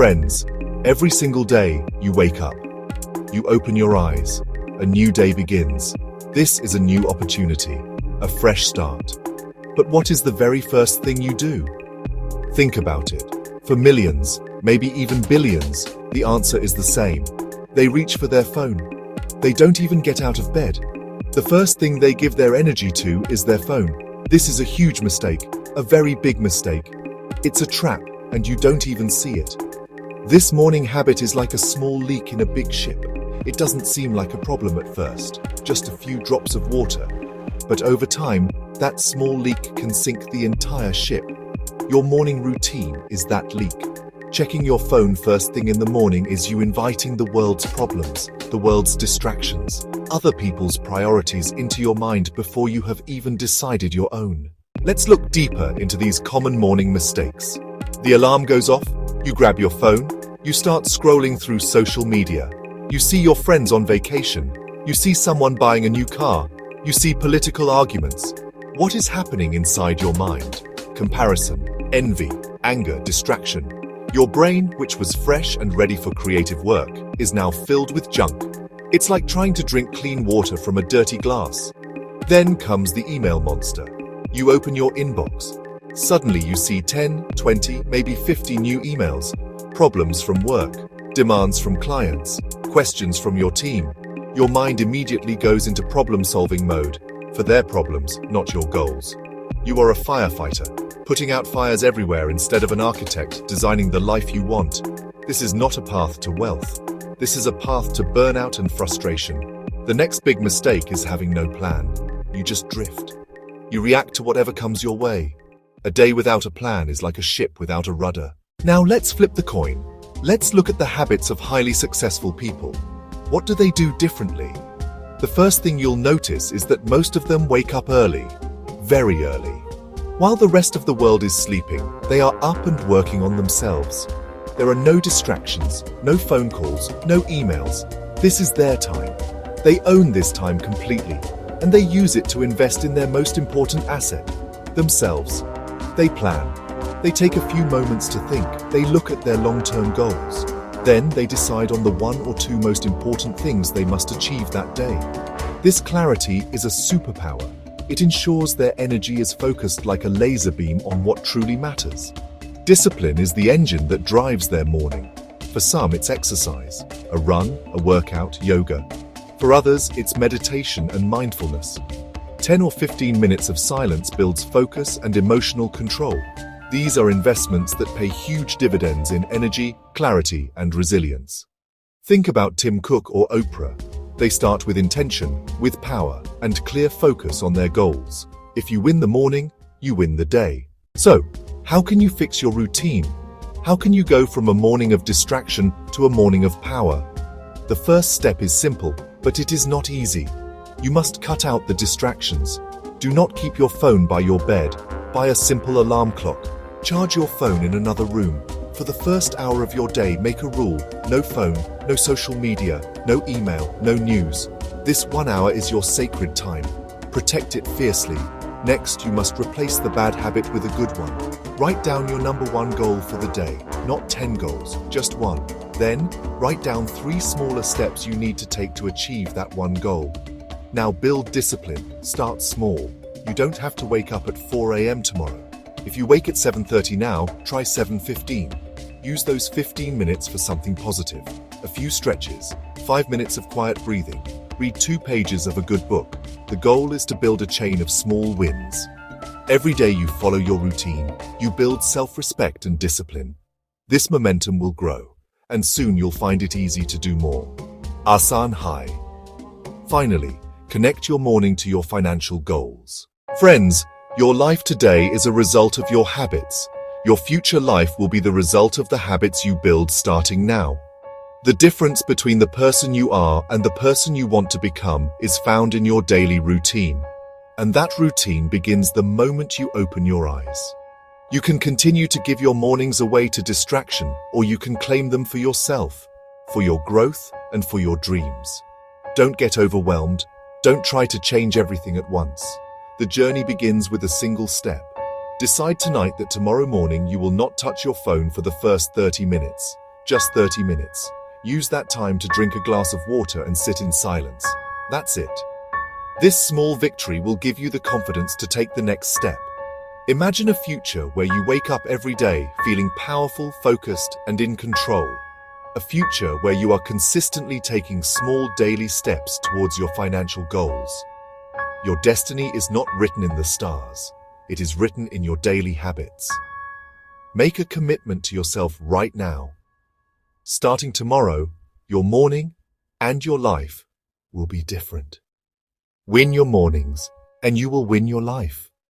Friends, every single day you wake up, you open your eyes, a new day begins. This is a new opportunity, a fresh start. But what is the very first thing you do? Think about it. For millions, maybe even billions, the answer is the same. They reach for their phone. They don't even get out of bed. The first thing they give their energy to is their phone. This is a huge mistake, a very big mistake. It's a trap, and you don't even see it. This morning habit is like a small leak in a big ship. It doesn't seem like a problem at first, just a few drops of water. But over time, that small leak can sink the entire ship. Your morning routine is that leak. Checking your phone first thing in the morning is you inviting the world's problems, the world's distractions, other people's priorities into your mind before you have even decided your own. Let's look deeper into these common morning mistakes. The alarm goes off, you grab your phone, you start scrolling through social media. You see your friends on vacation, you see someone buying a new car, you see political arguments. What is happening inside your mind? Comparison, envy, anger, distraction. Your brain, which was fresh and ready for creative work, is now filled with junk. It's like trying to drink clean water from a dirty glass. Then comes the email monster. You open your inbox. Suddenly you see 10, 20, maybe 50 new emails. Problems from work, demands from clients, questions from your team. Your mind immediately goes into problem-solving mode for their problems, not your goals. You are a firefighter, putting out fires everywhere instead of an architect designing the life you want. This is not a path to wealth. This is a path to burnout and frustration. The next big mistake is having no plan. You just drift. You react to whatever comes your way. A day without a plan is like a ship without a rudder. Now let's flip the coin. Let's look at the habits of highly successful people. What do they do differently? The first thing you'll notice is that most of them wake up early, very early. While the rest of the world is sleeping, they are up and working on themselves. There are no distractions, no phone calls, no emails. This is their time. They own this time completely, and they use it to invest in their most important asset, themselves. They plan. They take a few moments to think. They look at their long-term goals. Then they decide on the one or two most important things they must achieve that day. This clarity is a superpower. It ensures their energy is focused like a laser beam on what truly matters. Discipline is the engine that drives their morning. For some, it's exercise, a run, a workout, yoga. For others, it's meditation and mindfulness. 10 or 15 minutes of silence builds focus and emotional control. These are investments that pay huge dividends in energy, clarity, and resilience. Think about Tim Cook or Oprah. They start with intention, with power, and clear focus on their goals. If you win the morning, you win the day. So, how can you fix your routine? How can you go from a morning of distraction to a morning of power? The first step is simple, but it is not easy. You must cut out the distractions. Do not keep your phone by your bed. Buy a simple alarm clock. Charge your phone in another room. For the first hour of your day, make a rule. No phone, no social media, no email, no news. This 1 hour is your sacred time. Protect it fiercely. Next, you must replace the bad habit with a good one. Write down your number one goal for the day. Not 10 goals, just one. Then, write down 3 smaller steps you need to take to achieve that one goal. Now build discipline. Start small. You don't have to wake up at 4 a.m. tomorrow. If you wake at 7:30 now, try 7:15. Use those 15 minutes for something positive. A few stretches, 5 minutes of quiet breathing. Read 2 pages of a good book. The goal is to build a chain of small wins. Every day you follow your routine, you build self-respect and discipline. This momentum will grow, and soon you'll find it easy to do more. Asan Hai. Finally, connect your morning to your financial goals. Friends, your life today is a result of your habits. Your future life will be the result of the habits you build starting now. The difference between the person you are and the person you want to become is found in your daily routine. And that routine begins the moment you open your eyes. You can continue to give your mornings away to distraction, or you can claim them for yourself, for your growth and for your dreams. Don't get overwhelmed. Don't try to change everything at once. The journey begins with a single step. Decide tonight that tomorrow morning you will not touch your phone for the first 30 minutes. Just 30 minutes. Use that time to drink a glass of water and sit in silence. That's it. This small victory will give you the confidence to take the next step. Imagine a future where you wake up every day feeling powerful, focused, and in control. A future where you are consistently taking small daily steps towards your financial goals. Your destiny is not written in the stars. It is written in your daily habits. Make a commitment to yourself right now. Starting tomorrow, your morning and your life will be different. Win your mornings, and you will win your life.